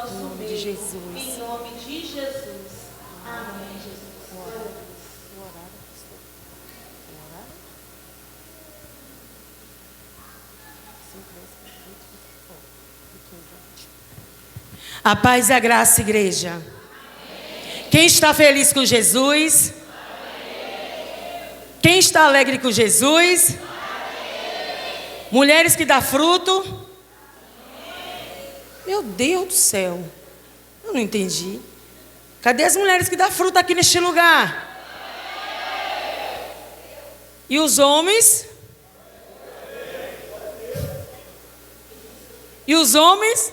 nosso Em nome meio. de Jesus. Em nome de Jesus. Amém, Jesus. A paz e a graça, igreja. Quem está feliz com Jesus? Quem está alegre com Jesus? Mulheres que dão fruto? Meu Deus do céu. Eu não entendi. Cadê as mulheres que dão fruto aqui neste lugar? E os homens? E os homens?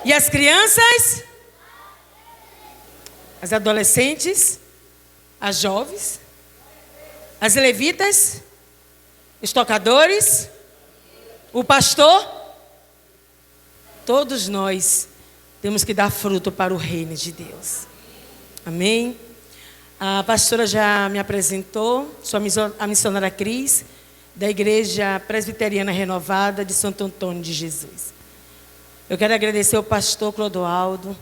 E as crianças? As adolescentes? As jovens? As levitas? Os tocadores? O pastor? Todos nós temos que dar fruto para o reino de Deus. Amém? A pastora já me apresentou, sou a missionária Cris, da Igreja Presbiteriana Renovada de Santo Antônio de Jesus. Eu quero agradecer ao pastor Clodoaldo,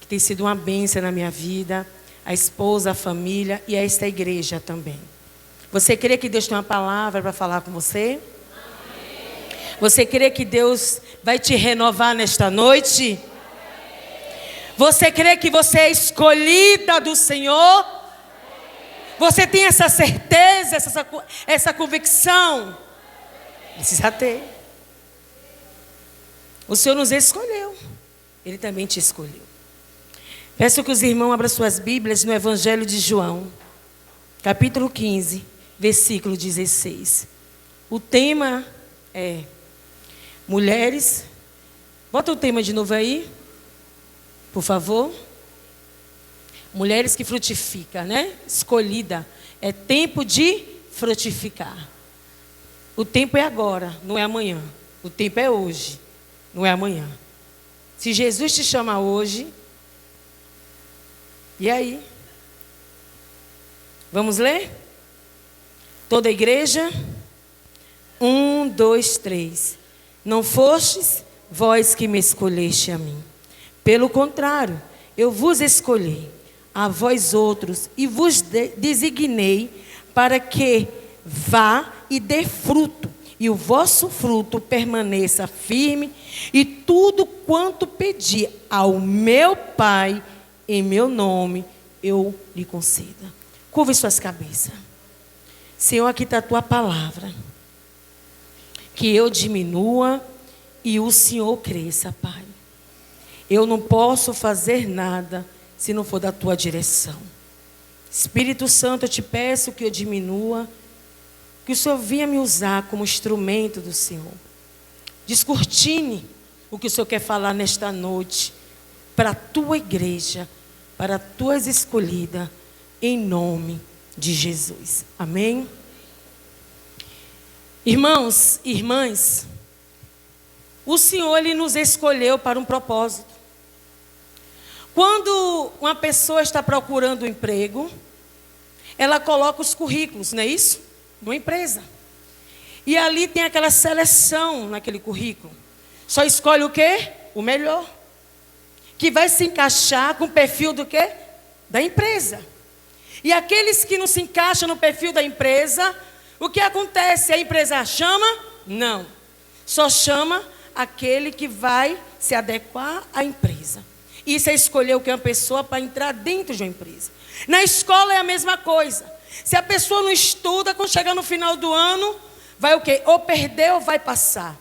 que tem sido uma bênção na minha vida, a esposa, a família e a esta igreja também. Você crê que Deus tem uma palavra para falar com você? Amém. Você crê que Deus vai te renovar nesta noite? Amém. Você crê que você é escolhida do Senhor? Amém. Você tem essa certeza, essa convicção? Precisa ter. O Senhor nos escolheu. Ele também te escolheu. Peço que os irmãos abram suas Bíblias no Evangelho de João, capítulo 15, versículo 16. O tema é mulheres. Bota o tema de novo aí, por favor. Mulheres que frutificam, né? Escolhida. É tempo de frutificar. O tempo é agora, não é amanhã. O tempo é hoje, não é amanhã. Se Jesus te chama hoje, e aí? Vamos ler? Toda a igreja? 1, 2, 3. Não fostes vós que me escolheste a mim. Pelo contrário, eu vos escolhi, a vós outros, e vos designei para que vá e dê fruto, e o vosso fruto permaneça firme, e tudo quanto pedi ao meu Pai, em meu nome, eu lhe conceda. Curve suas cabeças. Senhor, aqui está a tua palavra. Que eu diminua e o Senhor cresça, Pai. Eu não posso fazer nada se não for da tua direção. Espírito Santo, eu te peço que eu diminua, que o Senhor venha me usar como instrumento do Senhor. Descortine o que o Senhor quer falar nesta noite para a tua igreja, para as tuas escolhidas, em nome de Jesus. Amém? Irmãos e irmãs, o Senhor, Ele nos escolheu para um propósito. Quando uma pessoa está procurando um emprego, ela coloca os currículos, não é isso? Numa empresa. E ali tem aquela seleção naquele currículo. Só escolhe o quê? O melhor. Que vai se encaixar com o perfil do quê? Da empresa. E aqueles que não se encaixam no perfil da empresa, o que acontece? A empresa chama? Não. Só chama aquele que vai se adequar à empresa. Isso é escolher o que é uma pessoa para entrar dentro de uma empresa. Na escola é a mesma coisa. Se a pessoa não estuda, quando chegar no final do ano, vai o quê? Ou perder ou vai passar.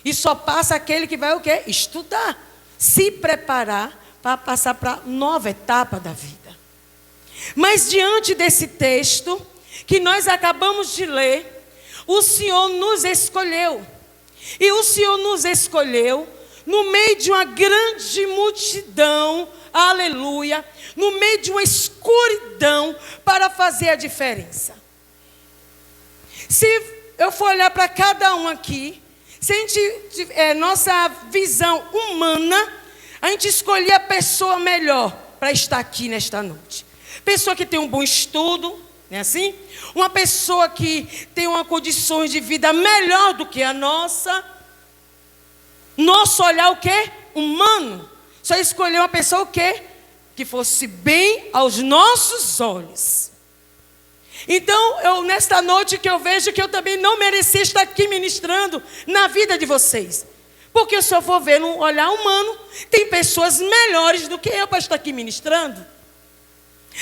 E só passa aquele que vai o quê? Estudar. Se preparar para passar para a nova etapa da vida. Mas diante desse texto que nós acabamos de ler, o Senhor nos escolheu. E o Senhor nos escolheu no meio de uma grande multidão, aleluia, no meio de uma escuridão para fazer a diferença. Se eu for olhar para cada um aqui, se a gente, nossa visão humana, a gente escolher a pessoa melhor para estar aqui nesta noite. Pessoa que tem um bom estudo, não é assim? Uma pessoa que tem uma condições de vida melhor do que a nossa. Nosso olhar o quê? humano, só escolheu uma pessoa o quê? Que fosse bem aos nossos olhos. Então, nesta noite que eu vejo que eu também não merecia estar aqui ministrando na vida de vocês. Porque se eu for ver no olhar humano, tem pessoas melhores do que eu para estar aqui ministrando.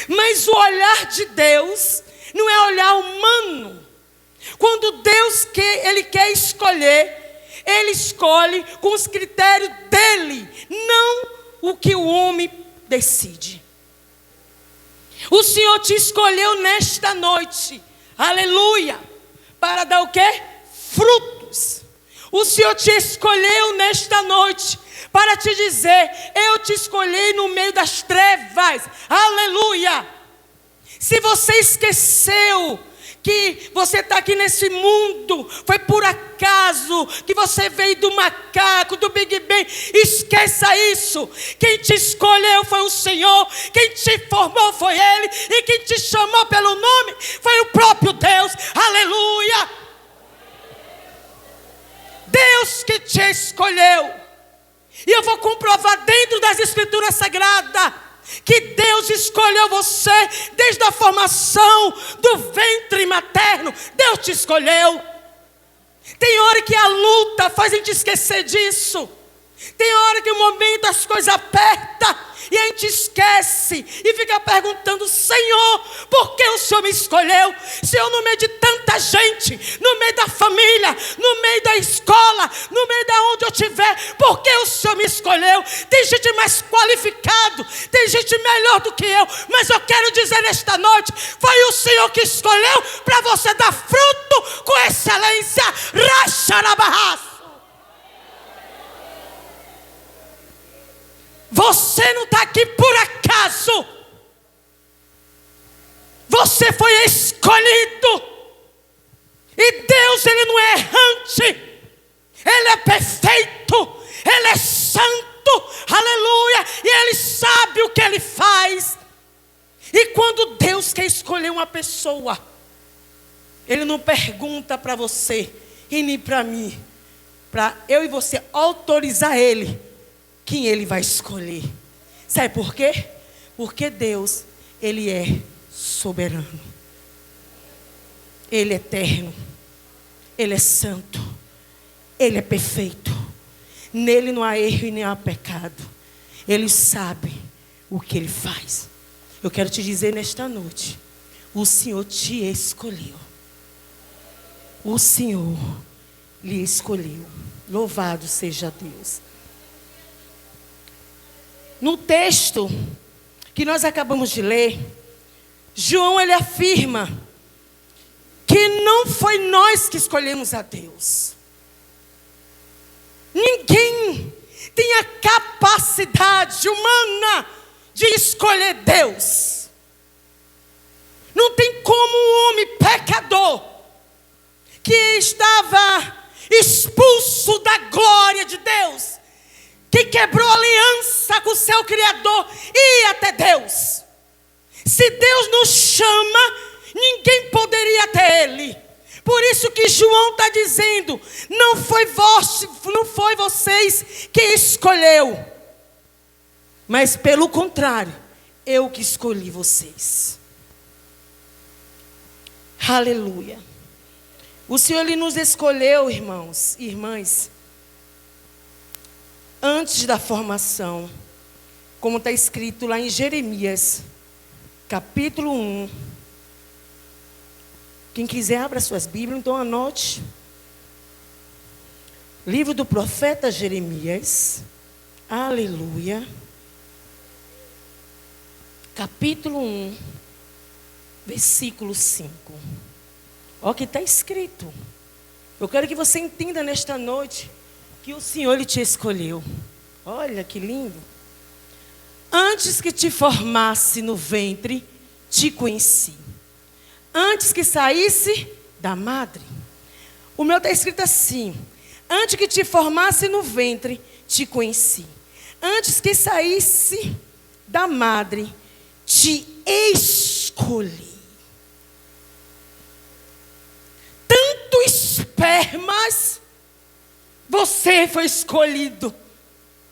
Mas o olhar de Deus não é olhar humano. Quando Deus Ele quer escolher, Ele escolhe com os critérios dEle, não o que o homem decide. O Senhor te escolheu nesta noite, aleluia, para dar o quê? Frutos. O Senhor te escolheu nesta noite para te dizer: eu te escolhi no meio das trevas, aleluia. Se você esqueceu que você está aqui nesse mundo, foi por acaso que você veio do macaco, do Big Bang, esqueça isso. Quem te escolheu foi o Senhor, quem te formou foi Ele, e quem te chamou pelo nome foi o próprio Deus, aleluia. Deus que te escolheu, e eu vou comprovar dentro das Escrituras Sagradas, que Deus escolheu você desde a formação do ventre materno. Deus te escolheu. Tem hora que a luta faz a gente esquecer disso. Tem hora que o momento as coisas apertam e a gente esquece e fica perguntando: Senhor, por que o Senhor me escolheu? Senhor, no meio de tanta gente, no meio da família, no meio da escola, no meio de onde eu estiver, por que o Senhor me escolheu? Tem gente mais qualificado, tem gente melhor do que eu, mas eu quero dizer nesta noite: foi o Senhor que escolheu para você dar fruto com excelência. Racha na barraça. Você não está aqui por acaso. Você foi escolhido. E Deus, Ele não é errante. Ele é perfeito. Ele é santo. Aleluia. E Ele sabe o que Ele faz. E quando Deus quer escolher uma pessoa, Ele não pergunta para você e nem para mim, para eu e você autorizar Ele quem Ele vai escolher. Sabe por quê? Porque Deus, Ele é soberano. Ele é eterno. Ele é santo. Ele é perfeito. Nele não há erro e nem há pecado. Ele sabe o que Ele faz. Eu quero te dizer nesta noite: o Senhor te escolheu. O Senhor lhe escolheu. Louvado seja Deus. No texto que nós acabamos de ler, João ele afirma que não foi nós que escolhemos a Deus. Ninguém tem a capacidade humana de escolher Deus. Não tem como um homem pecador que estava expulso da glória de Deus, que quebrou aliança com o seu Criador, e até Deus. Se Deus nos chama, ninguém poderia até Ele. Por isso que João está dizendo: não foi vocês que escolheu, mas pelo contrário, eu que escolhi vocês. Aleluia. O Senhor Ele nos escolheu, irmãos e irmãs, antes da formação, como está escrito lá em Jeremias, capítulo 1. Quem quiser, abra suas Bíblias, então anote. Livro do profeta Jeremias, aleluia. Capítulo 1, versículo 5. Olha o que está escrito. Eu quero que você entenda nesta noite que o Senhor Ele te escolheu. Olha que lindo. Antes que te formasse no ventre, te conheci. Antes que saísse da madre. O meu está escrito assim: antes que te formasse no ventre, te conheci. Antes que saísse da madre, te escolhi. Tanto espermas, você foi escolhido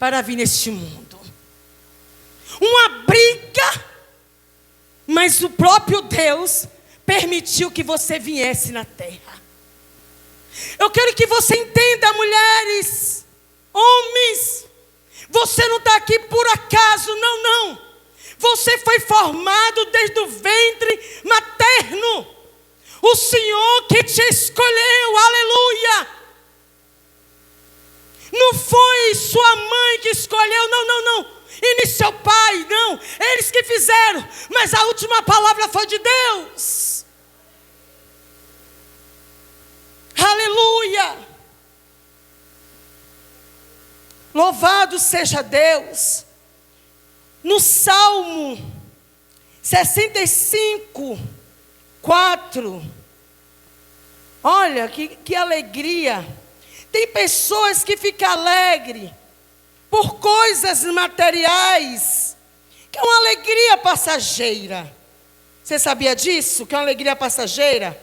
para vir neste mundo. Uma briga, mas o próprio Deus permitiu que você viesse na terra. Eu quero que você entenda, mulheres, homens, você não está aqui por acaso, não. Você foi formado desde o ventre materno. O Senhor que te escolheu, aleluia. Não foi sua mãe que escolheu, não. E nem seu pai, não. Eles que fizeram, mas a última palavra foi de Deus. Aleluia. Louvado seja Deus. No Salmo 65, 4. Olha que alegria. Tem pessoas que ficam alegres por coisas materiais, que é uma alegria passageira. Você sabia disso? Que é uma alegria passageira?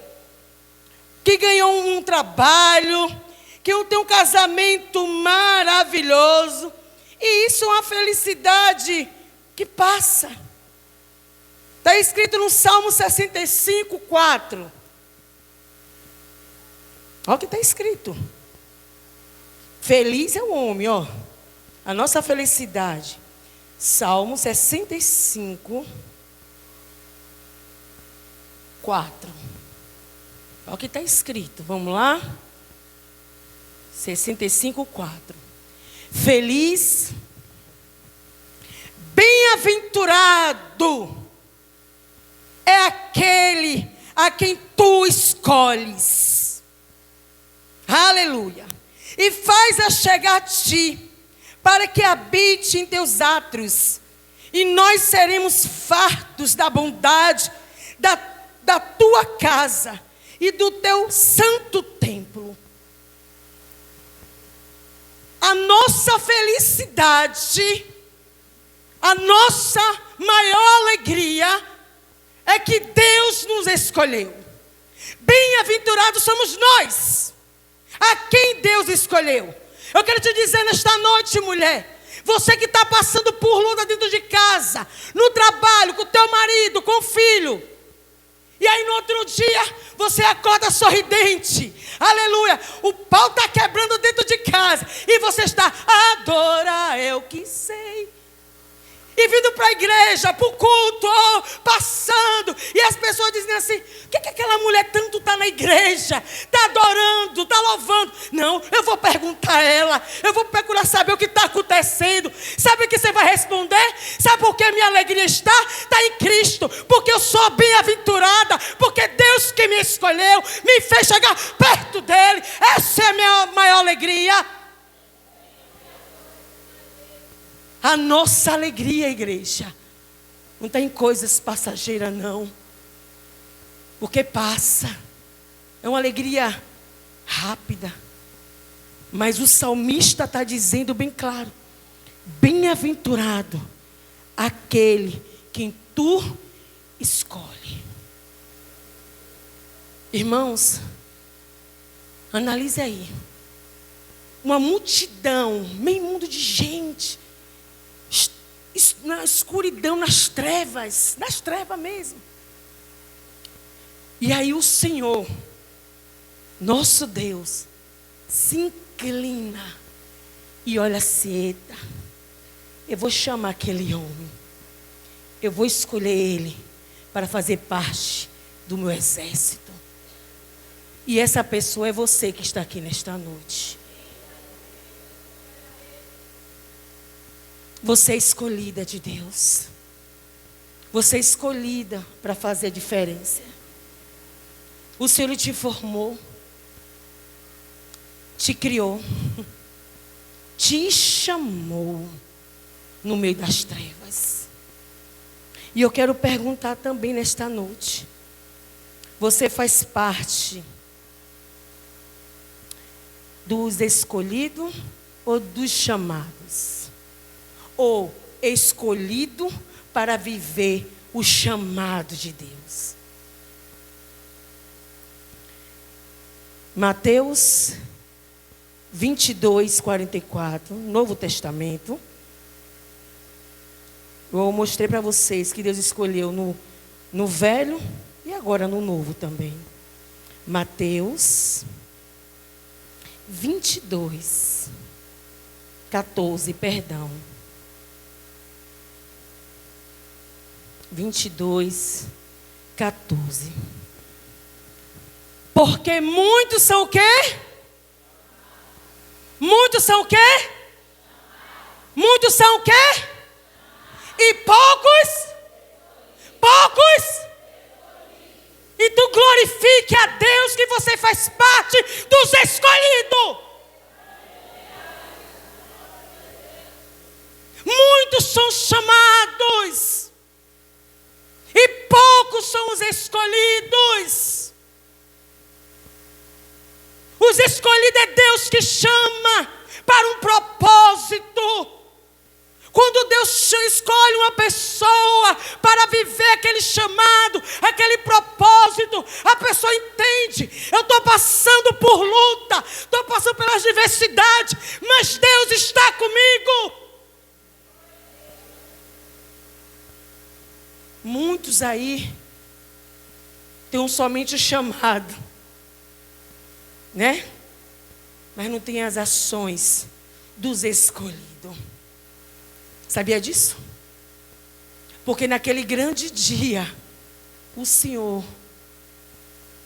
Que ganhou um trabalho, que tem um casamento maravilhoso. E isso é uma felicidade que passa. Está escrito no Salmo 65, 4. Olha o que está escrito. Feliz é o homem, ó. A nossa felicidade. Salmo 65, 4. Olha o que está escrito. Vamos lá. 65, 4. Feliz, bem-aventurado é aquele a quem tu escolhes. Aleluia. E faz-a chegar a ti, para que habite em teus átrios. E nós seremos fartos da bondade da tua casa e do teu santo templo. A nossa felicidade, a nossa maior alegria é que Deus nos escolheu. Bem-aventurados somos nós, a quem Deus escolheu. Eu quero te dizer nesta noite, mulher, você que está passando por luta dentro de casa, no trabalho, com o teu marido, com o filho, e aí no outro dia você acorda sorridente, aleluia, o pau está quebrando dentro de casa, e você está, adora eu que sei, e vindo para a igreja, para o culto, passando, e as pessoas dizem assim, o que aquela mulher tanto está na igreja, está adorando, está louvando? Não, eu vou perguntar a ela, eu vou procurar saber o que está acontecendo. Sabe o que você vai responder? Sabe por que minha alegria está em Cristo, porque eu sou bem-aventurada, porque Deus que me escolheu, me fez chegar perto dele. Essa é a minha maior alegria. A nossa alegria, igreja, não está em coisas passageiras, não. Porque passa. É uma alegria rápida. Mas o salmista está dizendo bem claro: bem-aventurado aquele quem tu escolhe. Irmãos, analise aí. Uma multidão, meio mundo de gente, na escuridão, nas trevas mesmo. E aí o Senhor, nosso Deus, se inclina e olha assim: eita, eu vou chamar aquele homem, eu vou escolher ele para fazer parte do meu exército. E essa pessoa é você que está aqui nesta noite. Você é escolhida de Deus. Você é escolhida para fazer a diferença. O Senhor te formou, te criou, te chamou no meio das trevas. E eu quero perguntar também nesta noite: você faz parte dos escolhidos ou dos chamados? Ou escolhido para viver o chamado de Deus? Mateus 22:44, Novo Testamento. Eu mostrei para vocês que Deus escolheu no Velho e agora no Novo também. Mateus 22:14, perdão. 22:14. Porque muitos são o quê? Muitos são o quê? Muitos são o quê? E poucos? E tu glorifique a Deus que você faz parte dos escolhidos. Muitos são chamados e poucos são os escolhidos. Os escolhidos é Deus que chama para um propósito. Quando Deus escolhe uma pessoa para viver aquele chamado, aquele propósito, a pessoa entende: eu estou passando por luta, estou passando pelas diversidades, mas Deus está comigo. Muitos aí têm somente o chamado, né? Mas não tem as ações dos escolhidos. Sabia disso? Porque naquele grande dia, o Senhor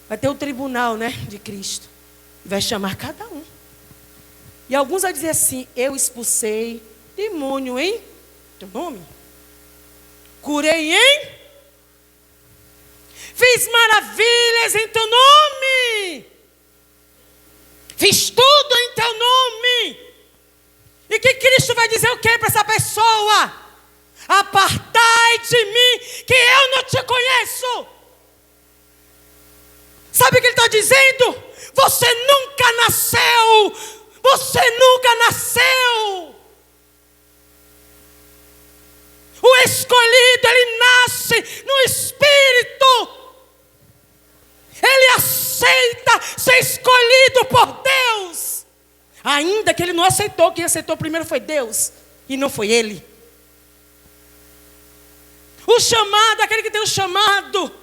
vai ter o tribunal, né, de Cristo. E vai chamar cada um. E alguns vão dizer assim: eu expulsei demônio em teu nome. Curei em. Fiz maravilhas em teu nome. Fiz tudo em teu nome. E que Cristo vai dizer o que para essa pessoa? Apartai de mim, que eu não te conheço. Sabe o que ele está dizendo? Você nunca nasceu. Você nunca nasceu. O escolhido, ele nasce no Espírito. Ele aceita ser escolhido por Deus. Ainda que ele não aceitou, quem aceitou primeiro foi Deus e não foi ele. O chamado, aquele que tem o chamado,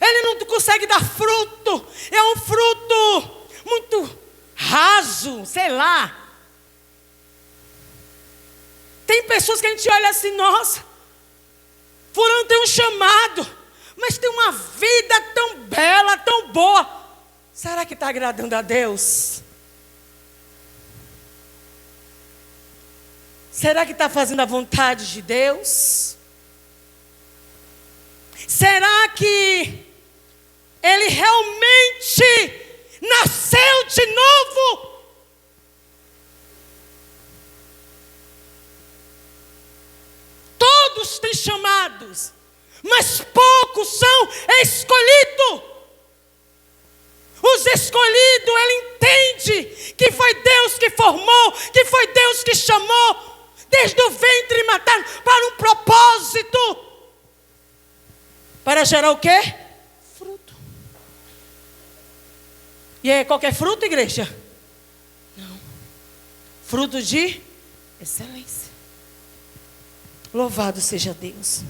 ele não consegue dar fruto. É um fruto muito raso, sei lá. Tem pessoas que a gente olha assim: nossa, fulano tem um chamado, mas tem uma vida tão bela, tão boa. Será que está agradando a Deus? Será que está fazendo a vontade de Deus? Será que ele realmente nasceu de novo? Todos têm chamados, mas poucos são escolhidos. Os escolhidos, ele entende que foi Deus que formou, que foi Deus que chamou desde o ventre materno para um propósito. Para gerar o quê? Fruto. E é qualquer fruto, igreja? Não. Fruto de excelência. Louvado seja Deus.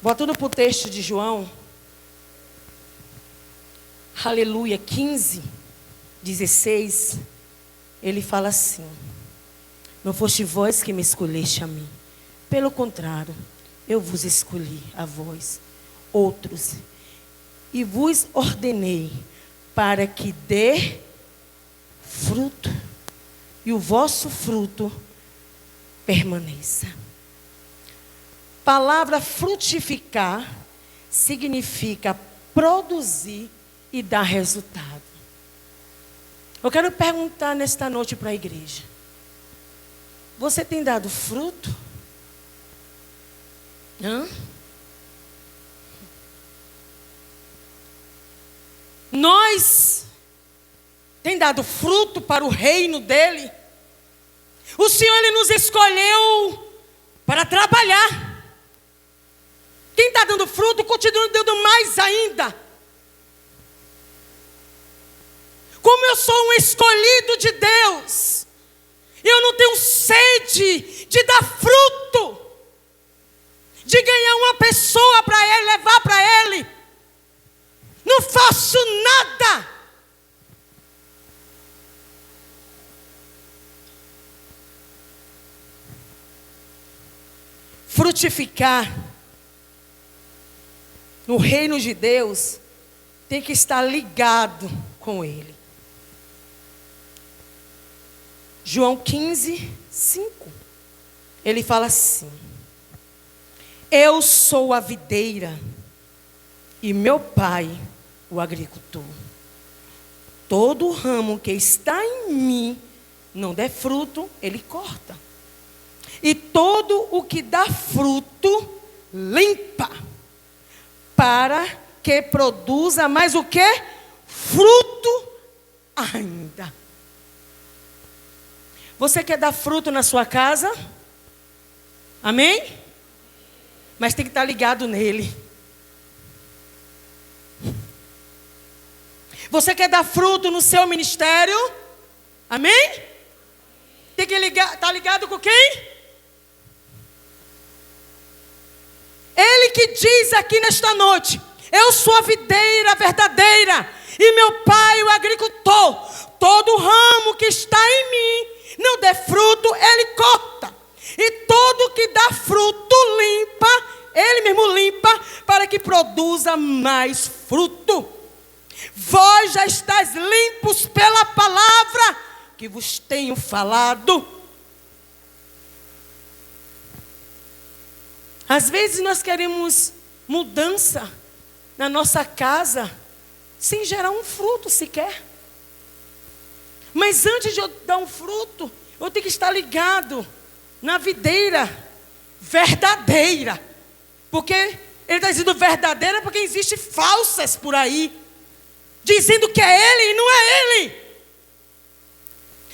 Voltando para o texto de João. Aleluia, 15:16. Ele fala assim: não foste vós que me escolheste a mim. Pelo contrário, eu vos escolhi a vós, outros, e vos ordenei para que dê fruto, e o vosso fruto permaneça. Palavra frutificar significa produzir e dar resultado. Eu quero perguntar nesta noite para a igreja: você tem dado fruto? Nós tem dado fruto para o reino dele? O Senhor, ele nos escolheu para trabalhar. Quem está dando fruto, continua dando mais ainda. Como eu sou um escolhido de Deus, eu não tenho sede de dar fruto, de ganhar uma pessoa para Ele, levar para Ele. Não faço nada. Frutificar no reino de Deus tem que estar ligado com Ele. João 15, 5. Ele fala assim: eu sou a videira e meu pai o agricultor. Todo ramo que está em mim não der fruto, ele corta. E todo o que dá fruto, limpa, para que produza mais o quê? Fruto ainda. Você quer dar fruto na sua casa? Amém? Mas tem que estar ligado nele. Você quer dar fruto no seu ministério? Amém? Tem que estar ligado com quem? Ele que diz aqui nesta noite: eu sou a videira verdadeira e meu pai o agricultor. Todo ramo que está em mim não der fruto, ele corta. E todo que dá fruto limpa, ele mesmo limpa, para que produza mais fruto. Vós já estáis limpos pela palavra que vos tenho falado. Às vezes nós queremos mudança na nossa casa, sem gerar um fruto sequer. Mas antes de eu dar um fruto, eu tenho que estar ligado na videira verdadeira. Porque ele está dizendo verdadeira porque existem falsas por aí, dizendo que é ele e não é ele.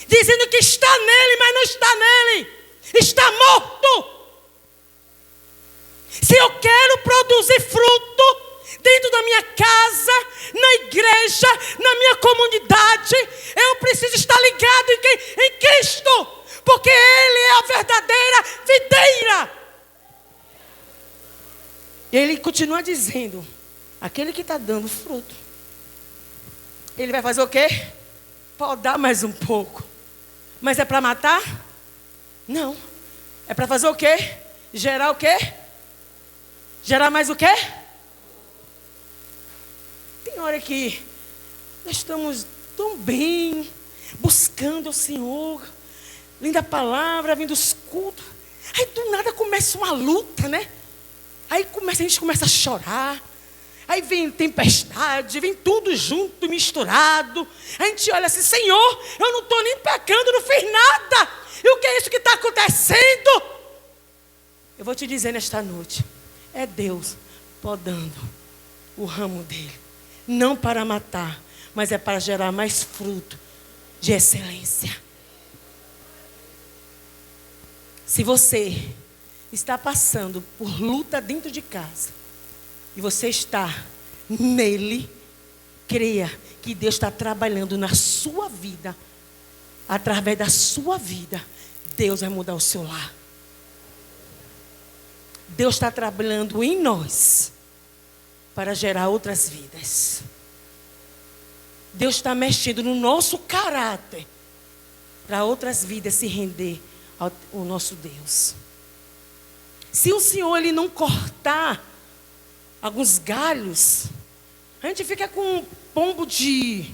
Dizendo que está nele, mas não está nele. Está morto. Se eu quero produzir fruto dentro da minha casa, na igreja, na minha comunidade, eu preciso estar ligado em Cristo, porque Ele é a verdadeira videira. E Ele continua dizendo: aquele que está dando fruto, Ele vai fazer o quê? Podar mais um pouco. Mas é para matar? Não. É para fazer o quê? Gerar o quê? Gerar mais o quê? Tem hora que nós estamos tão bem, buscando o Senhor, lendo a palavra, vindo os cultos. Aí do nada começa uma luta, né? Aí a gente começa a chorar. Aí vem tempestade, vem tudo junto, misturado. A gente olha assim: Senhor, eu não estou nem pecando, não fiz nada. E o que é isso que está acontecendo? Eu vou te dizer nesta noite: é Deus podando o ramo dele. Não para matar, mas é para gerar mais fruto de excelência. Se você está passando por luta dentro de casa e você está nele, creia que Deus está trabalhando na sua vida. Através da sua vida, Deus vai mudar o seu lar. Deus está trabalhando em nós para gerar outras vidas. Deus está mexendo no nosso caráter para outras vidas se render ao nosso Deus. Se o Senhor ele não cortar alguns galhos, a gente fica com um pombo de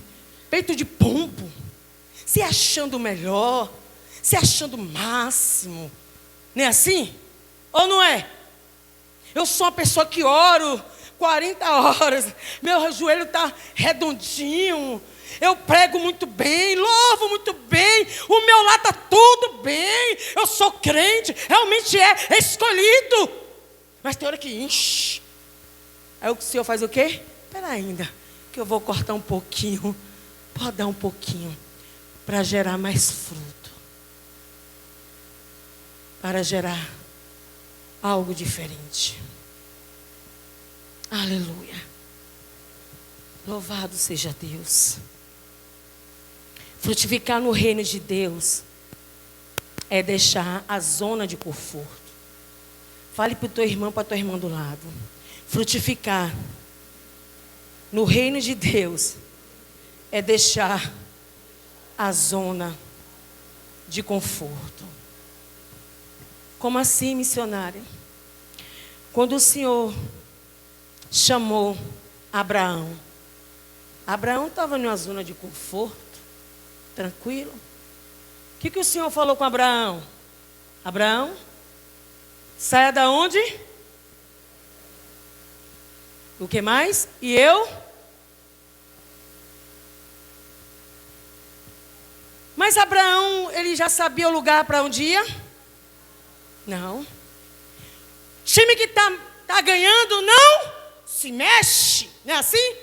peito de pombo, se achando melhor, se achando o máximo. Não é assim? Ou não é? Eu sou uma pessoa que oro 40 horas, meu joelho está redondinho, eu prego muito bem, louvo muito bem, o meu lar está tudo bem, eu sou crente, realmente é escolhido. Mas tem hora que enche. Aí o Senhor faz o quê? Espera ainda, que eu vou cortar um pouquinho, pode dar um pouquinho, para gerar mais fruto, para gerar algo diferente. Aleluia. Louvado seja Deus. Frutificar no reino de Deus é deixar a zona de conforto. Fale para o teu irmão, para a tua irmã do lado. Frutificar no reino de Deus é deixar a zona de conforto. Como assim, missionária? Quando o Senhor chamou Abraão, Abraão estava numa zona de conforto, tranquilo. O que o Senhor falou com Abraão? Abraão, saia da onde? O que mais? E eu? Mas Abraão, ele já sabia o lugar para onde ia? Não. Time que tá ganhando não se mexe, não é assim?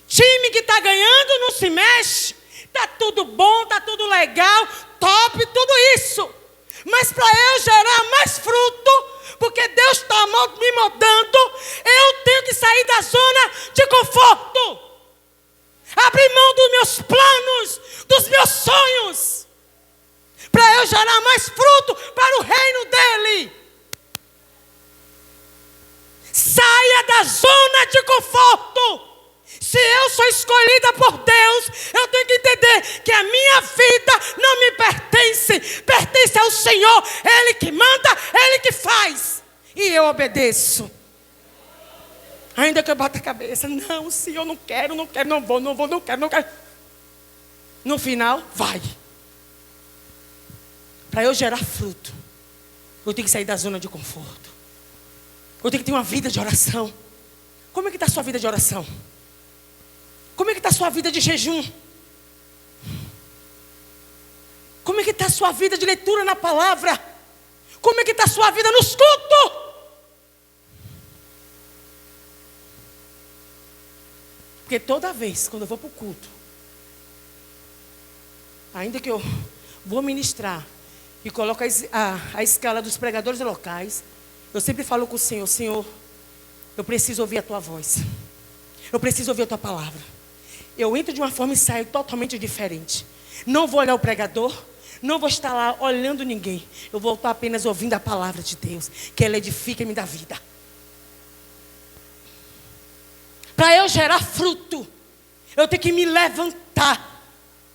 Time que está ganhando não se mexe. Está tudo bom, está tudo legal, top, tudo isso. Mas para eu gerar mais fruto, porque Deus está me moldando, eu tenho que sair da zona de conforto. Abrir mão dos meus planos, dos meus sonhos, para eu gerar mais fruto para o reino dele. Saia da zona de conforto. Se eu sou escolhida por Deus, eu tenho que entender que a minha vida não me pertence, pertence ao Senhor. Ele que manda, Ele que faz. E eu obedeço. Ainda que eu bata a cabeça, não, Senhor, não quero, não vou, não quero. No final, vai. Para eu gerar fruto, eu tenho que sair da zona de conforto. Eu tenho que ter uma vida de oração. Como é que está a sua vida de oração? Como é que está a sua vida de jejum? Como é que está a sua vida de leitura na palavra? Como é que está a sua vida nos cultos? Porque toda vez, quando eu vou para o culto, ainda que eu vou ministrar e coloco a escala dos pregadores locais, eu sempre falo com o Senhor: Senhor, eu preciso ouvir a tua voz. Eu preciso ouvir a tua palavra. Eu entro de uma forma e saio totalmente diferente. Não vou olhar o pregador, não vou estar lá olhando ninguém. Eu vou estar apenas ouvindo a palavra de Deus, que ela edifica e me dá vida. Para eu gerar fruto, eu tenho que me levantar.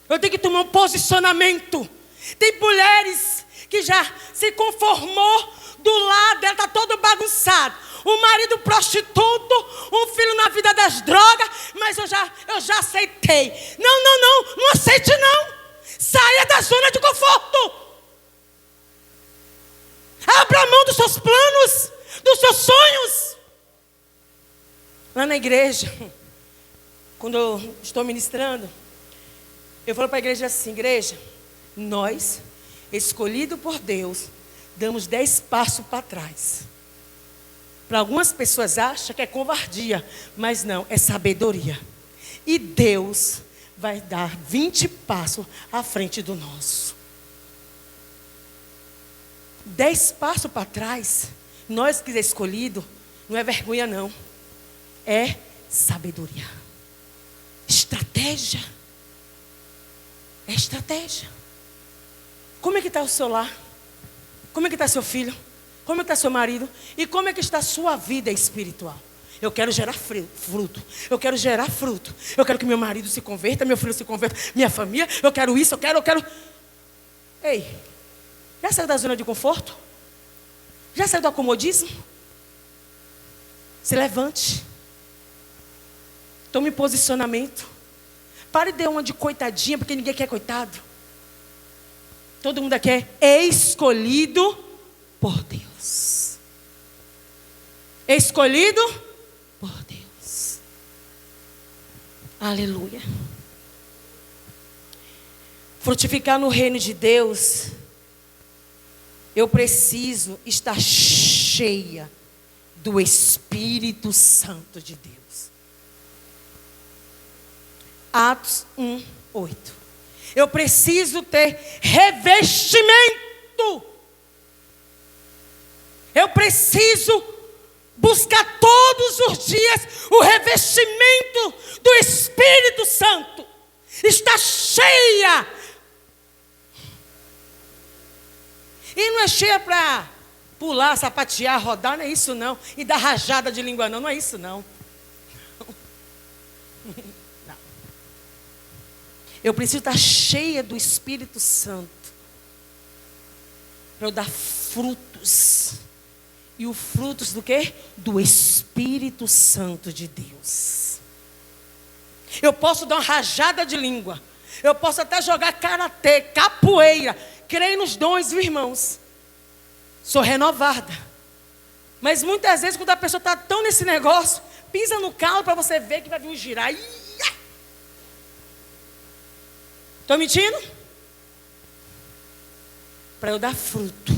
Eu tenho que tomar um posicionamento. Tem mulheres que já se conformou do lado, ela está todo bagunçado. O marido prostituto, um filho na vida das drogas, mas eu já aceitei. Não aceite não. Saia da zona de conforto. Abra mão dos seus planos, dos seus sonhos. Lá na igreja, quando eu estou ministrando, eu falo para a igreja assim: igreja, nós, escolhidos por Deus, damos 10 passos para trás. Para algumas pessoas acham que é covardia, mas não, é sabedoria. E Deus vai dar 20 passos à frente do nosso. 10 passos para trás, nós que é escolhido, não é vergonha não. É sabedoria. Estratégia. É estratégia. Como é que está o seu lar? Como é que está seu filho? Como é que está seu marido? E como é que está a sua vida espiritual? Eu quero gerar fruto. Eu quero gerar fruto. Eu quero que meu marido se converta, meu filho se converta, minha família. Eu quero isso, eu quero. Ei, já saiu da zona de conforto? Já saiu do acomodismo? Se levante. Tome posicionamento. Pare de uma de coitadinha, porque ninguém quer coitado. Todo mundo aqui é escolhido por Deus. Escolhido por Deus. Aleluia. Frutificar no reino de Deus, eu preciso estar cheia do Espírito Santo de Deus. Atos 1:8. Eu preciso ter revestimento. Eu preciso buscar todos os dias o revestimento do Espírito Santo. Está cheia. E não é cheia para pular, sapatear, rodar, não é isso não. E dar rajada de língua não, não é isso não. Não. Eu preciso estar cheia do Espírito Santo para eu dar frutos. E os frutos do quê? Do Espírito Santo de Deus. Eu posso dar uma rajada de língua. Eu posso até jogar karatê, capoeira. Creio nos dons, viu, irmãos? Sou renovada. Mas muitas vezes, quando a pessoa está tão nesse negócio, pisa no calo para você ver que vai vir um girar. Estou mentindo? Para eu dar fruto,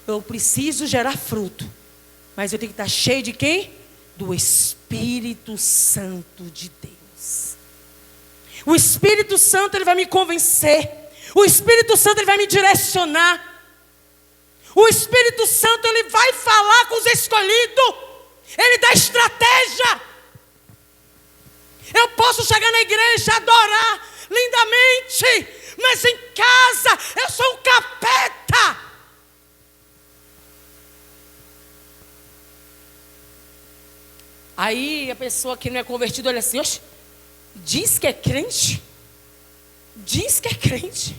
eu preciso gerar fruto. Mas eu tenho que estar cheio de quem? Do Espírito Santo de Deus. O Espírito Santo, ele vai me convencer. O Espírito Santo, ele vai me direcionar. O Espírito Santo, ele vai falar com os escolhidos. Ele dá estratégia. Eu posso chegar na igreja, adorar lindamente, mas em casa eu sou um capeta. Aí a pessoa que não é convertida olha assim: oxe, diz que é crente? Diz que é crente.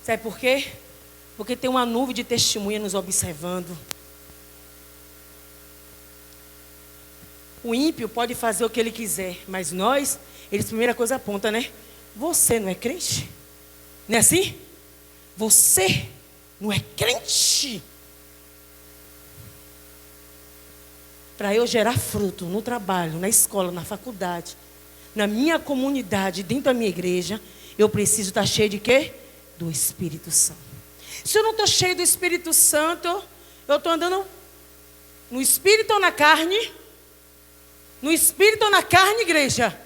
Sabe por quê? Porque tem uma nuvem de testemunha nos observando. O ímpio pode fazer o que ele quiser, mas nós, eles primeira coisa aponta, né? Você não é crente? Não é assim? Você não é crente? Para eu gerar fruto no trabalho, na escola, na faculdade, na minha comunidade, dentro da minha igreja, eu preciso estar cheio de quê? Do Espírito Santo. Se eu não estou cheio do Espírito Santo, eu estou andando no Espírito ou na carne? No Espírito ou na carne, igreja?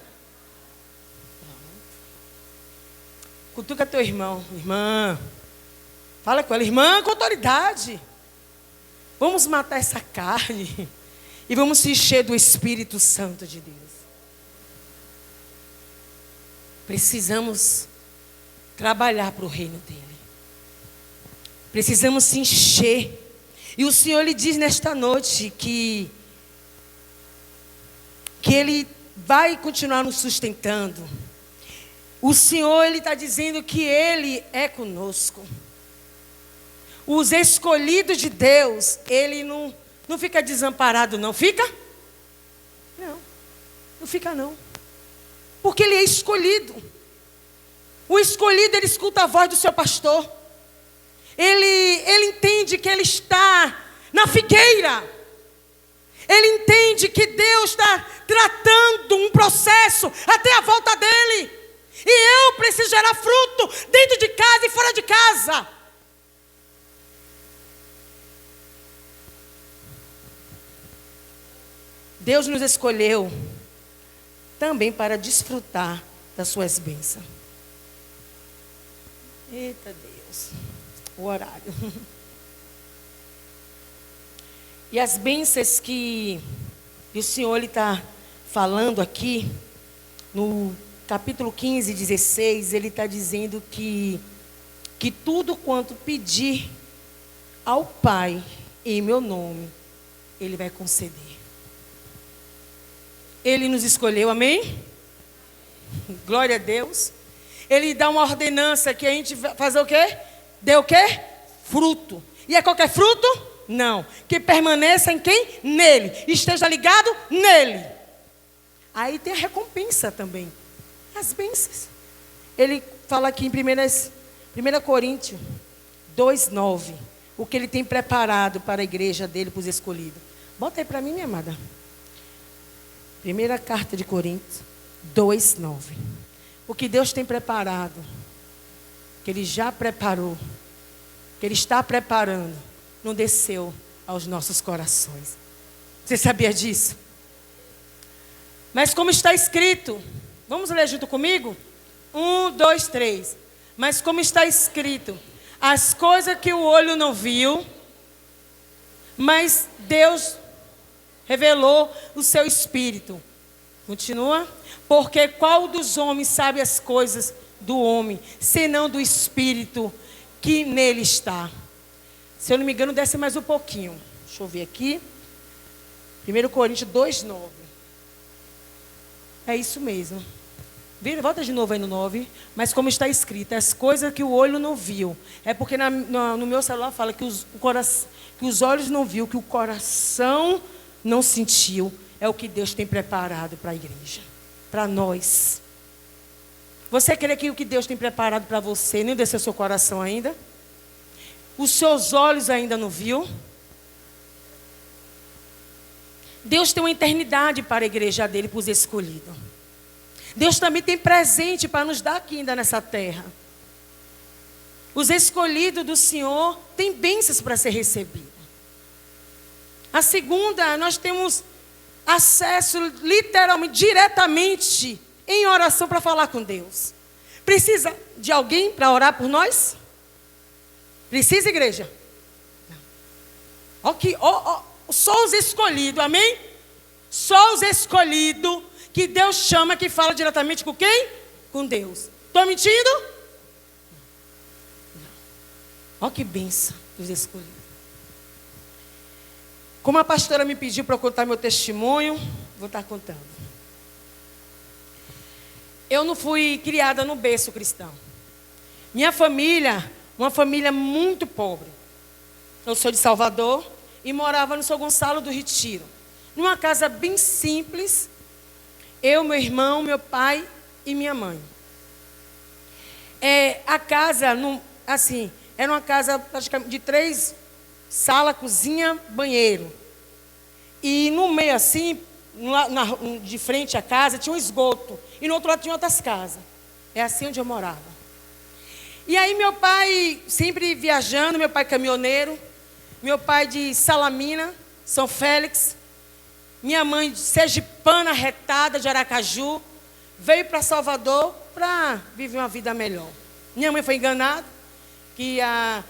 Cutuca teu irmão, irmã. Fala com ela, irmã, com autoridade. Vamos matar essa carne e vamos se encher do Espírito Santo de Deus. Precisamos trabalhar para o reino dele. Precisamos se encher. E o Senhor lhe diz nesta noite que Ele vai continuar nos sustentando. O Senhor, Ele está dizendo que Ele é conosco. Os escolhidos de Deus, Ele não fica desamparado, não. Fica? Não fica não. Porque Ele é escolhido. O escolhido, ele escuta a voz do seu pastor. Ele entende que ele está na figueira. Ele entende que Deus está tratando um processo até a volta dele. E eu preciso gerar fruto dentro de casa e fora de casa. Deus nos escolheu também para desfrutar das suas bênçãos. Eita Deus, o horário. E as bênçãos que o Senhor está falando aqui, no capítulo 15, 16, Ele está dizendo que tudo quanto pedir ao Pai em meu nome, Ele vai conceder. Ele nos escolheu, amém? Glória a Deus. Ele dá uma ordenança que a gente vai fazer o quê? Dê o quê? Fruto. E é qualquer fruto? Não. Que permaneça em quem? Nele. Esteja ligado nele. Aí tem a recompensa também. As bênçãos. Ele fala aqui em 1 Coríntios 2:9. O que ele tem preparado para a igreja dele, para os escolhidos. Bota aí para mim, minha amada. Primeira carta de Coríntios 2:9. O que Deus tem preparado, que Ele já preparou, que Ele está preparando, não desceu aos nossos corações. Você sabia disso? Mas como está escrito, vamos ler junto comigo? 1, 2, 3. Mas como está escrito, as coisas que o olho não viu, mas Deus revelou o seu Espírito. Continua. Porque qual dos homens sabe as coisas do homem, senão do Espírito que nele está? Se eu não me engano, desce mais um pouquinho. Deixa eu ver aqui. 1 Coríntios 2:9. É isso mesmo. Volta de novo aí no 9. Mas como está escrito, as coisas que o olho não viu. É porque no meu celular fala que os olhos não viu, que o coração não sentiu. É o que Deus tem preparado para a igreja. Para nós. Você crê que o que Deus tem preparado para você nem desceu seu coração ainda? Os seus olhos ainda não viu? Deus tem uma eternidade para a igreja dele, para os escolhidos. Deus também tem presente para nos dar aqui ainda nessa terra. Os escolhidos do Senhor têm bênçãos para ser recebidos. A segunda, nós temos acesso literalmente, diretamente, em oração para falar com Deus. Precisa de alguém para orar por nós? Precisa, igreja? Não. Ok, só os escolhidos, amém? Só os escolhidos que Deus chama, que fala diretamente com quem? Com Deus. Estou mentindo? Não. Olha que bênção dos escolhidos. Como a pastora me pediu para eu contar meu testemunho, vou estar contando. Eu não fui criada no berço cristão. Minha família, uma família muito pobre. Eu sou de Salvador e morava no São Gonçalo do Retiro. Numa casa bem simples. Eu, meu irmão, meu pai e minha mãe. A casa, assim, era uma casa praticamente de 3 sala, cozinha, banheiro. E no meio assim, de frente à casa, tinha um esgoto. E no outro lado tinha outras casas. É assim onde eu morava. E aí meu pai, sempre viajando, meu pai caminhoneiro. Meu pai de Salamina, São Félix. Minha mãe de Sergipana, retada de Aracaju. Veio para Salvador para viver uma vida melhor. Minha mãe foi enganada, que a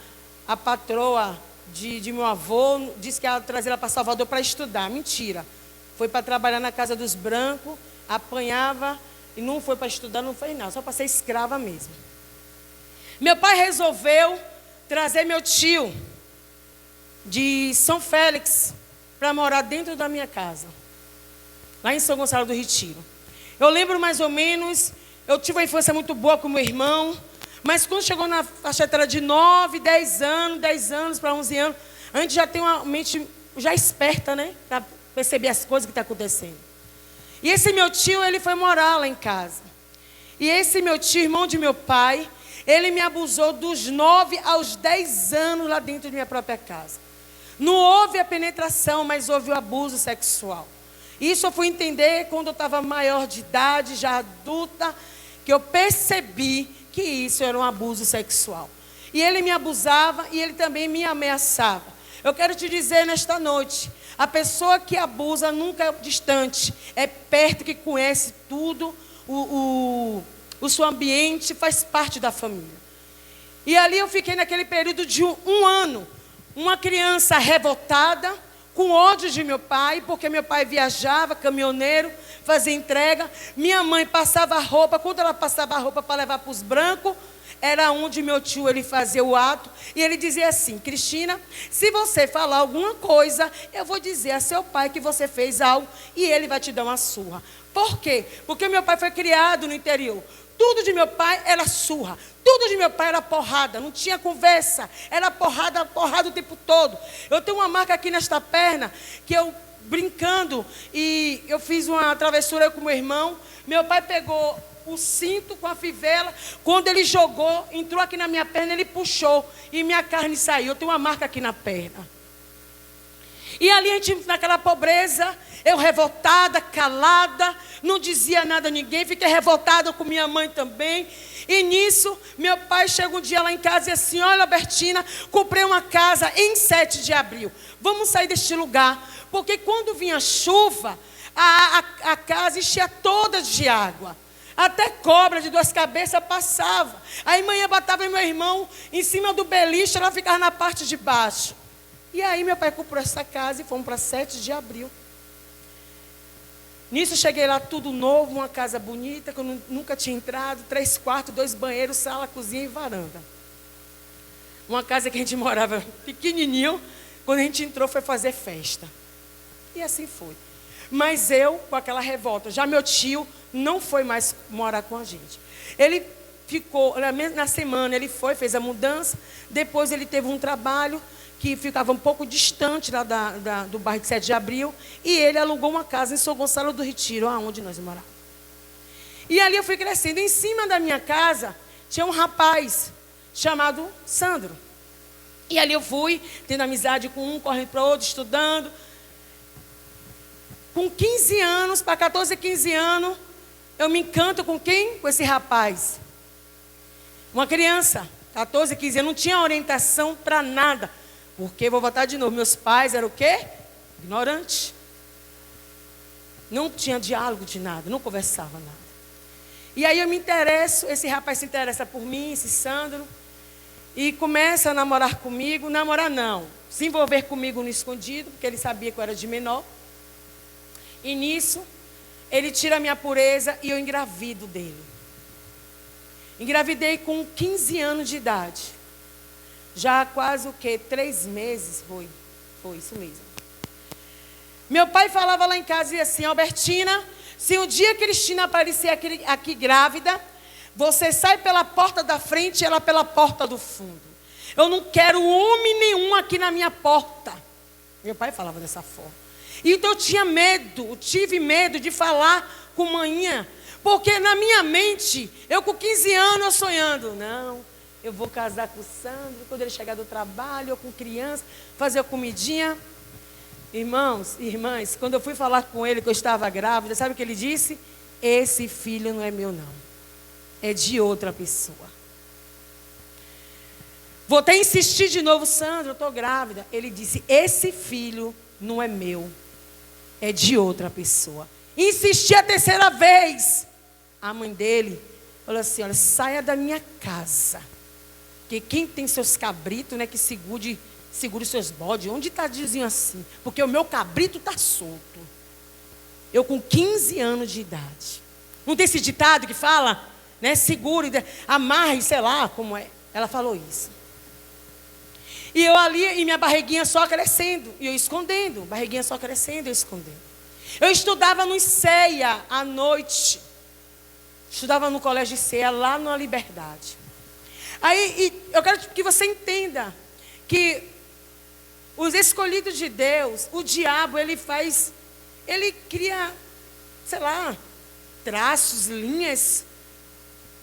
patroa de meu avô disse que ia trazer ela para Salvador para estudar. Mentira. Foi para trabalhar na casa dos brancos, apanhava e não foi para estudar, não fez nada, só para ser escrava mesmo. Meu pai resolveu trazer meu tio de São Félix para morar dentro da minha casa, lá em São Gonçalo do Retiro. Eu lembro mais ou menos, eu tive uma infância muito boa com meu irmão, mas quando chegou na faixa etária de 9, 10 anos para 11 anos, a gente já tem uma mente já esperta, né? Para perceber as coisas que estão acontecendo. E esse meu tio, ele foi morar lá em casa. E esse meu tio, irmão de meu pai, ele me abusou dos 9 aos 10 anos lá dentro de minha própria casa. Não houve a penetração, mas houve o abuso sexual. Isso eu fui entender quando eu estava maior de idade, já adulta, que eu percebi que isso era um abuso sexual. E ele me abusava e ele também me ameaçava. Eu quero te dizer nesta noite, a pessoa que abusa nunca é distante, é perto, que conhece tudo, o seu ambiente, faz parte da família. E ali eu fiquei naquele período de um ano, uma criança revoltada, com ódio de meu pai, porque meu pai viajava, caminhoneiro, fazia entrega. Minha mãe passava roupa, quando ela passava a roupa para levar para os brancos, era onde meu tio ele fazia o ato. E ele dizia assim: Cristina, se você falar alguma coisa, eu vou dizer a seu pai que você fez algo e ele vai te dar uma surra. Por quê? Porque meu pai foi criado no interior. Tudo de meu pai era surra. Tudo de meu pai era porrada. Não tinha conversa. Era porrada, porrada o tempo todo. Eu tenho uma marca aqui nesta perna, que eu brincando, e eu fiz uma travessura com meu irmão. Meu pai pegou o cinto com a fivela. Quando ele jogou, entrou aqui na minha perna, ele puxou. E minha carne saiu. Eu tenho uma marca aqui na perna. E ali a gente, naquela pobreza, eu revoltada, calada, não dizia nada a ninguém, fiquei revoltada com minha mãe também. E nisso, meu pai chega um dia lá em casa e assim: olha, Bertina, comprei uma casa em 7 de abril. Vamos sair deste lugar, porque quando vinha chuva, a casa enchia toda de água. Até cobra de 2 cabeças passava. Aí manhã batava meu irmão em cima do beliche, ela ficava na parte de baixo. E aí meu pai comprou essa casa e fomos para 7 de abril. Nisso eu cheguei lá tudo novo, uma casa bonita, que eu nunca tinha entrado, 3 quartos, 2 banheiros, sala, cozinha e varanda. Uma casa que a gente morava pequenininho, quando a gente entrou foi fazer festa. E assim foi. Mas eu, com aquela revolta, já meu tio não foi mais morar com a gente. Ele ficou, na semana ele foi, fez a mudança, depois ele teve um trabalho que ficava um pouco distante lá do bairro de 7 de Abril, e ele alugou uma casa em São Gonçalo do Retiro, onde nós morávamos. E ali eu fui crescendo. Em cima da minha casa tinha um rapaz chamado Sandro. E ali eu fui, tendo amizade com um, correndo para outro, estudando. Com 15 anos, para 14, 15 anos, eu me encanto com quem? Com esse rapaz. Uma criança, 14, 15 anos, não tinha orientação para nada. Porque, vou voltar de novo, meus pais eram o quê? Ignorantes. Não tinha diálogo de nada, não conversava nada. E aí eu me interesso, esse rapaz se interessa por mim, esse Sandro, e começa a namorar comigo. Namorar não, se envolver comigo no escondido, porque ele sabia que eu era de menor. E nisso, ele tira a minha pureza e eu engravido dele. Engravidei com 15 anos de idade. Já há quase 3 meses, foi isso mesmo. Meu pai falava lá em casa, dizia assim: Albertina, se um dia Cristina aparecer aqui grávida, você sai pela porta da frente e ela pela porta do fundo. Eu não quero homem nenhum aqui na minha porta. Meu pai falava dessa forma. Então eu tive medo de falar com manhã, porque na minha mente, eu com 15 anos eu sonhando, não, eu vou casar com o Sandro, quando ele chegar do trabalho, eu com criança, fazer a comidinha. Irmãos, irmãs, quando eu fui falar com ele que eu estava grávida, sabe o que ele disse? Esse filho não é meu não, é de outra pessoa. Vou até insistir de novo: Sandro, eu estou grávida. Ele disse: esse filho não é meu, é de outra pessoa. Insisti a 3ª vez. A mãe dele falou assim: olha, saia da minha casa, porque quem tem seus cabritos, né, que segure os seus bodes. Onde está dizendo assim? Porque o meu cabrito está solto. Eu com 15 anos de idade. Não tem esse ditado que fala, né, segure, amarre, sei lá como é. Ela falou isso. E eu ali, e minha barriguinha só crescendo, e eu escondendo, barriguinha só crescendo, eu escondendo. Eu estudava no ICEA à noite. Estudava no colégio ICEA, lá na Liberdade. Aí, eu quero que você entenda que os escolhidos de Deus, o diabo, ele cria, sei lá, traços, linhas,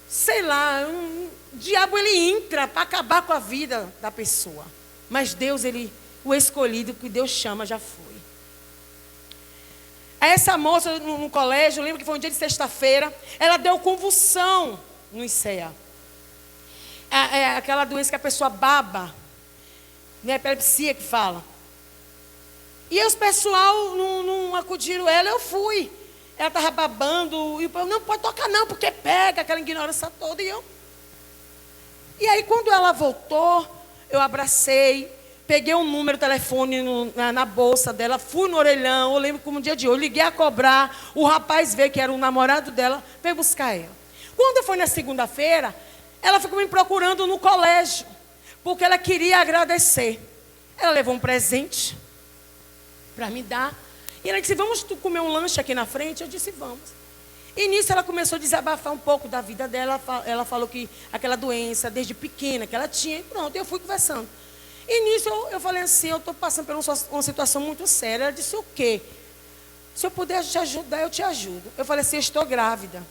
sei lá, o diabo ele entra para acabar com a vida da pessoa. Mas Deus, o escolhido que Deus chama, já foi. Essa moça no colégio, eu lembro que foi um dia de sexta-feira, ela deu convulsão no ICEA. É aquela doença que a pessoa baba, né, epilepsia que fala. E os pessoal não acudiram ela, eu fui. Ela estava babando, e eu, não pode tocar não, porque pega, aquela ignorância toda. E aí quando ela voltou, eu abracei, peguei um número de telefone na bolsa dela, fui no orelhão, eu lembro como um dia de hoje, liguei a cobrar, o rapaz veio, que era o namorado dela, veio buscar ela. Quando foi na segunda-feira, ela ficou me procurando no colégio, porque ela queria agradecer. Ela levou um presente para me dar, e ela disse: vamos comer um lanche aqui na frente? Eu disse: vamos. E nisso ela começou a desabafar um pouco da vida dela. Ela falou que aquela doença, desde pequena, que ela tinha, e pronto, eu fui conversando. E nisso eu falei assim: eu estou passando por uma situação muito séria. Ela disse: o quê? Se eu puder te ajudar, eu te ajudo. Eu falei assim: eu estou grávida.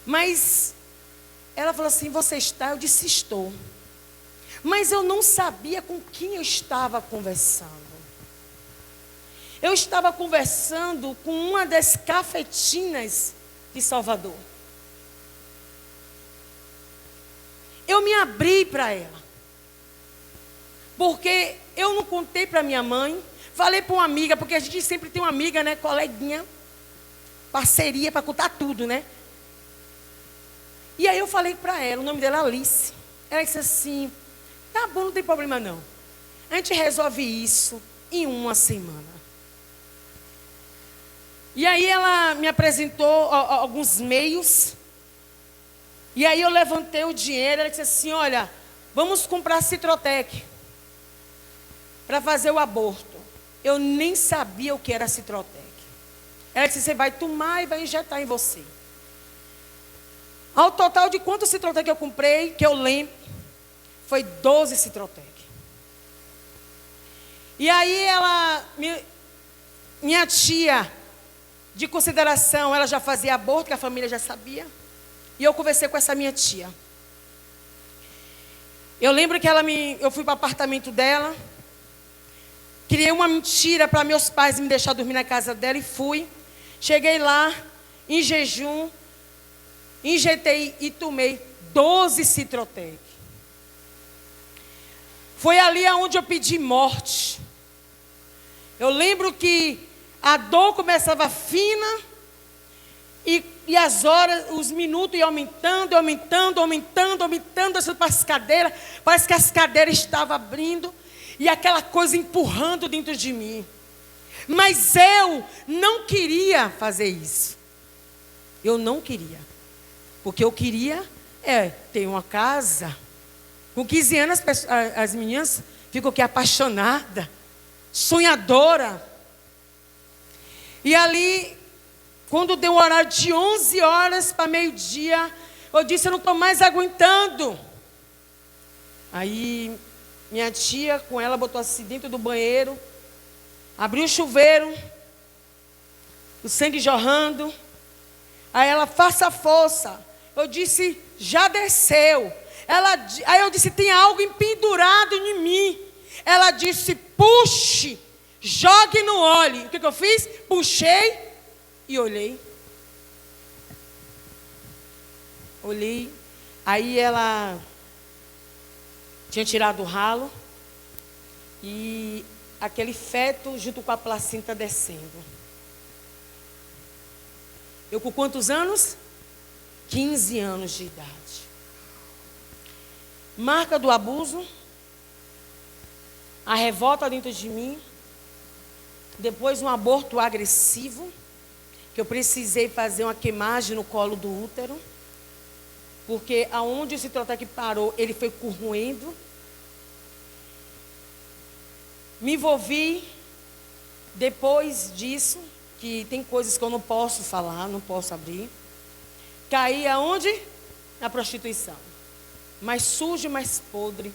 Mas ela falou assim: você está? Eu disse: estou. Mas eu não sabia com quem eu estava conversando. Eu estava conversando com uma das cafetinas de Salvador. Eu me abri para ela. Porque eu não contei para minha mãe. Falei para uma amiga, porque a gente sempre tem uma amiga, né, coleguinha, parceria para contar tudo, né? E aí eu falei para ela, o nome dela é Alice. Ela disse assim: tá bom, não tem problema não. A gente resolve isso em uma semana. E aí ela me apresentou alguns meios. E aí eu levantei o dinheiro. Ela disse assim: olha, vamos comprar Citrotec para fazer o aborto. Eu nem sabia o que era Citrotec. Ela disse: você vai tomar e vai injetar em você. Ao total de quantos Citrotec eu comprei, que eu lembro, foi 12 Citrotec. E aí minha tia, de consideração, ela já fazia aborto, que a família já sabia. E eu conversei com essa minha tia. Eu lembro que eu fui para o apartamento dela. Criei uma mentira para meus pais me deixar dormir na casa dela e fui. Cheguei lá, em jejum, injetei e tomei 12 Citrotec. Foi ali onde eu pedi morte. Eu lembro que a dor começava fina e as horas, os minutos iam aumentando, assim, para as cadeiras. Parece que as cadeiras estavam abrindo e aquela coisa empurrando dentro de mim. Mas eu não queria fazer isso. Eu não queria. Porque eu queria ter uma casa. Com 15 anos as meninas ficam aqui apaixonadas, sonhadora. E ali, quando deu o horário de 11 horas para meio-dia, eu disse: eu não estou mais aguentando. Aí minha tia, com ela, botou assim dentro do banheiro, abriu o chuveiro, o sangue jorrando. Aí ela: faça força. Eu disse: já desceu. Aí eu disse: tem algo empendurado em mim. Ela disse: puxe, jogue no óleo. O que eu fiz? Puxei e olhei. Olhei. Aí ela tinha tirado o ralo e aquele feto junto com a placenta descendo. Eu com quantos anos? 15 anos de idade. Marca do abuso, a revolta dentro de mim, depois um aborto agressivo, que eu precisei fazer uma queimagem no colo do útero, porque aonde o Citrotec parou, ele foi corroendo. Me envolvi, depois disso, que tem coisas que eu não posso falar, não posso abrir. Caí aonde? Na prostituição. Mais sujo, mais podre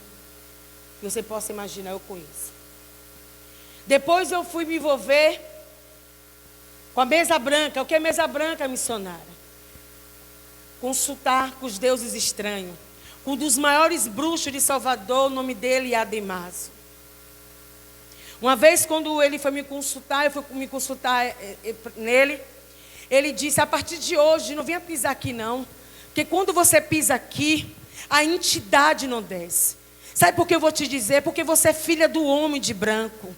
que você possa imaginar, eu conheço. Depois eu fui me envolver com a mesa branca. O que é mesa branca, missionária? Consultar com os deuses estranhos. Um dos maiores bruxos de Salvador, o nome dele é Ademaso. Uma vez, quando ele foi me consultar, eu fui me consultar nele. Ele disse: a partir de hoje, não venha pisar aqui não. Porque quando você pisa aqui, a entidade não desce. Sabe por que eu vou te dizer? Porque você é filha do homem de branco.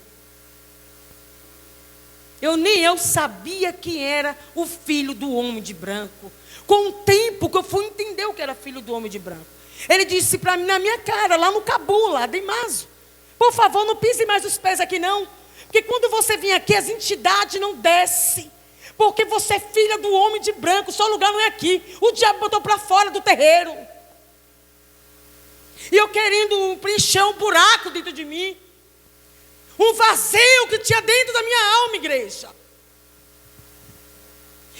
Nem eu sabia quem era o filho do homem de branco. Com o tempo que eu fui entender o que era filho do homem de branco. Ele disse para mim, na minha cara, lá no Cabu, lá de Maso: por favor, não pise mais os pés aqui não. Porque quando você vem aqui, as entidades não descem. Porque você é filha do homem de branco, seu lugar não é aqui. O diabo botou para fora do terreiro. E eu querendo preencher um buraco dentro de mim. Um vazio que tinha dentro da minha alma, igreja.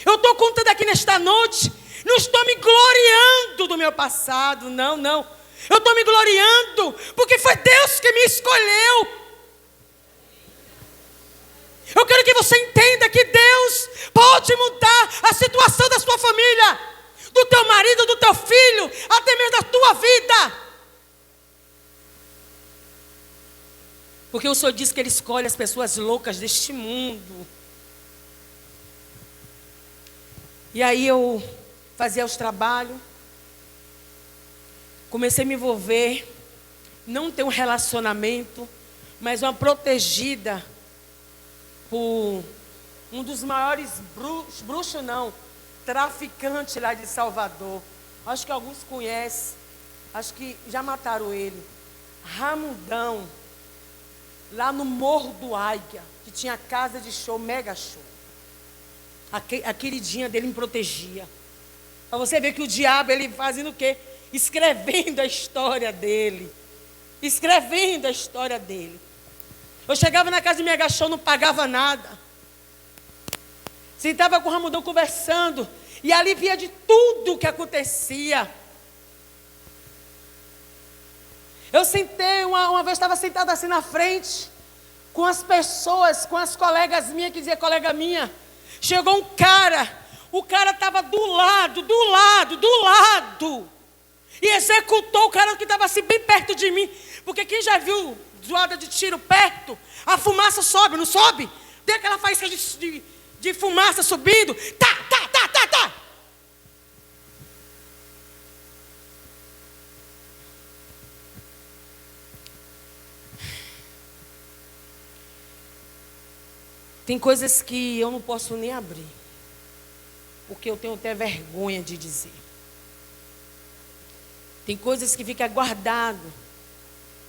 Eu estou contando aqui nesta noite. Não estou me gloriando do meu passado, não. Eu estou me gloriando porque foi Deus que me escolheu. Eu quero que você entenda que Deus pode mudar a situação da sua família, do teu marido, do teu filho, até mesmo da tua vida. Porque o Senhor diz que Ele escolhe as pessoas loucas deste mundo. E aí eu fazia os trabalhos, comecei a me envolver, não ter um relacionamento, mas uma protegida por um dos maiores bruxos não, traficante lá de Salvador. Acho que alguns conhecem, acho que já mataram ele. Ramudão, lá no Morro do Águia, que tinha casa de show, mega show. a queridinha dele me protegia. Para você ver que o diabo, ele fazendo o quê? Escrevendo a história dele. Escrevendo a história dele. Eu chegava na casa de minha agachão, não pagava nada. Sentava com o Ramudão conversando. E ali via de tudo que acontecia. Eu sentei, uma vez estava sentada assim na frente, com as pessoas, com as colegas minhas, que dizia colega minha. Chegou um cara, o cara estava do lado. E executou o cara que estava assim bem perto de mim. Porque quem já viu zoada de tiro perto, a fumaça sobe, não sobe? Tem aquela faísca de fumaça subindo. Tá. Tem coisas que eu não posso nem abrir. Porque eu tenho até vergonha de dizer. Tem coisas que ficam guardadas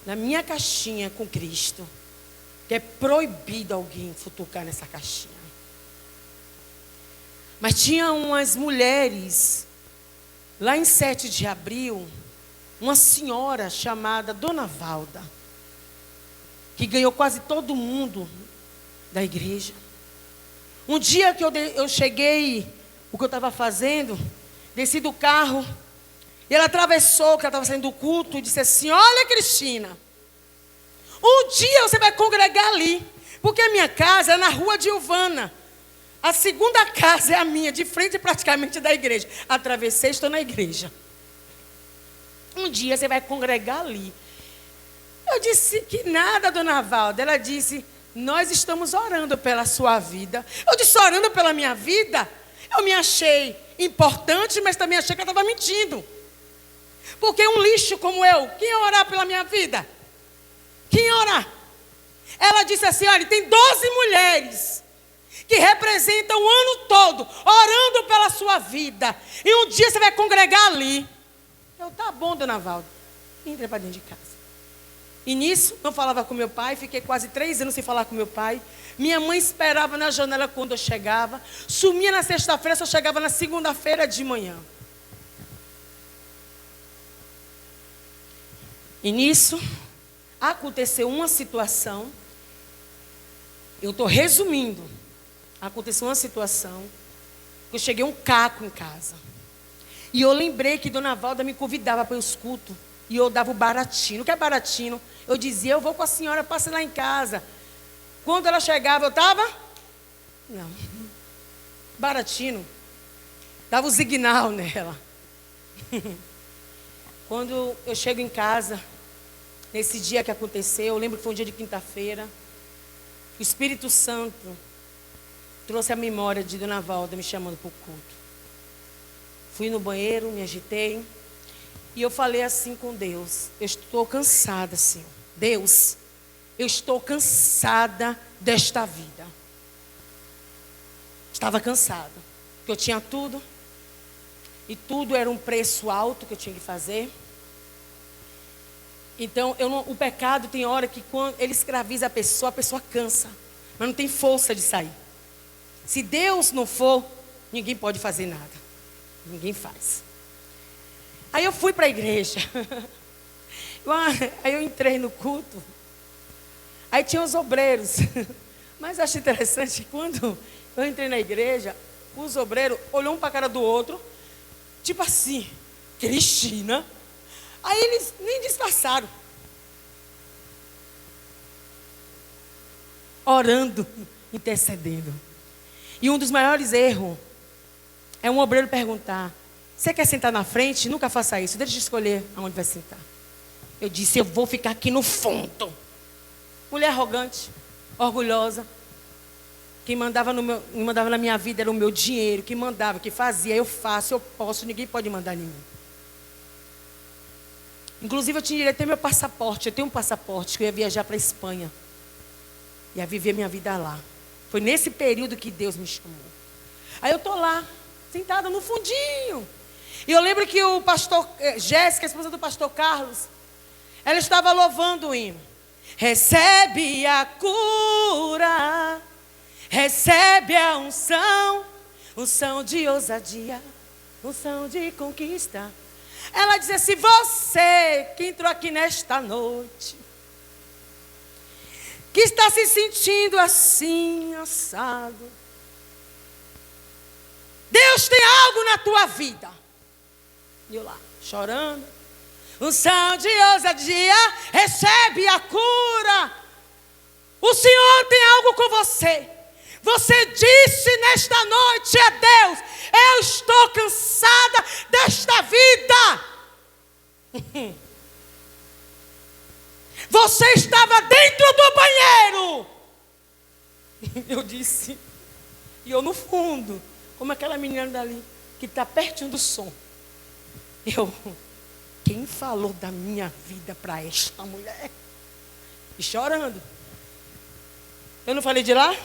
na minha caixinha com Cristo. Que é proibido alguém futucar nessa caixinha. Mas tinha umas mulheres, lá em 7 de abril, uma senhora chamada Dona Valda, que ganhou quase todo mundo da igreja. Um dia que eu cheguei, o que eu estava fazendo, desci do carro, e ela atravessou, que ela estava saindo do culto, e disse assim: olha, Cristina, um dia você vai congregar ali, porque a minha casa é na rua de Ilvana. A segunda casa é a minha, de frente praticamente da igreja. Atravessei, estou na igreja. Um dia você vai congregar ali. Eu disse que nada, Dona Valda. Ela disse: nós estamos orando pela sua vida. Eu disse: orando pela minha vida? Eu me achei importante, mas também achei que ela estava mentindo. Porque um lixo como eu, quem ia orar pela minha vida? Quem ia orar? Ela disse assim: olha, tem 12 mulheres que representam o ano todo orando pela sua vida. E um dia você vai congregar ali. Eu: tá bom, Dona Valda. Entrei para dentro de casa. E nisso, não falava com meu pai. Fiquei quase 3 anos sem falar com meu pai. Minha mãe esperava na janela quando eu chegava. Sumia na sexta-feira, só chegava na segunda-feira de manhã. E nisso, aconteceu uma situação. Eu estou resumindo. Aconteceu uma situação. Eu cheguei um caco em casa. E eu lembrei que Dona Valda me convidava para os cultos. E eu dava o baratinho. O que é baratinho? Eu dizia: eu vou com a senhora, passa lá em casa. Quando ela chegava, eu estava? Não. Baratinho. Dava o signal nela. Quando eu chego em casa, nesse dia que aconteceu, eu lembro que foi um dia de quinta-feira, o Espírito Santo trouxe a memória de Dona Valda me chamando para o culto. Fui no banheiro, me agitei. E eu falei assim com Deus: eu estou cansada, Senhor. Deus, eu estou cansada desta vida. Estava cansada. Porque eu tinha tudo. E tudo era um preço alto que eu tinha que fazer. Então, o pecado tem hora que quando ele escraviza a pessoa cansa. Mas não tem força de sair. Se Deus não for, ninguém pode fazer nada. Ninguém faz. Aí eu fui para a igreja. Aí eu entrei no culto. Aí tinha os obreiros. Mas acho interessante que quando eu entrei na igreja, os obreiros olhou um para a cara do outro, tipo assim: Cristina. Aí eles nem disfarçaram. Orando, intercedendo. E um dos maiores erros é um obreiro perguntar: você quer sentar na frente? Nunca faça isso. Deixa eu escolher aonde vai sentar. Eu disse: eu vou ficar aqui no fundo. Mulher arrogante, orgulhosa. Quem mandava me mandava na minha vida era o meu dinheiro. Quem mandava, quem fazia, eu faço, eu posso. Ninguém pode mandar em mim. Inclusive eu tinha direito a ter meu passaporte. Eu tenho um passaporte que eu ia viajar para a Espanha. Ia viver minha vida lá. Foi nesse período que Deus me chamou. Aí eu estou lá, sentada no fundinho. E eu lembro que o pastor Jéssica, a esposa do pastor Carlos, ela estava louvando o hino. Recebe a cura, recebe a unção, unção de ousadia, unção de conquista. Ela diz assim: você que entrou aqui nesta noite, que está se sentindo assim, assado, Deus tem algo na tua vida. E eu lá, chorando. Unção de ousadia, recebe a cura. O Senhor tem algo com você. Você disse nesta noite a Deus: eu estou cansada desta vida. Você estava dentro do banheiro. Eu disse, e eu no fundo, como aquela menina dali, que está pertinho do som. Quem falou da minha vida para esta mulher? E chorando. Eu não falei de lá?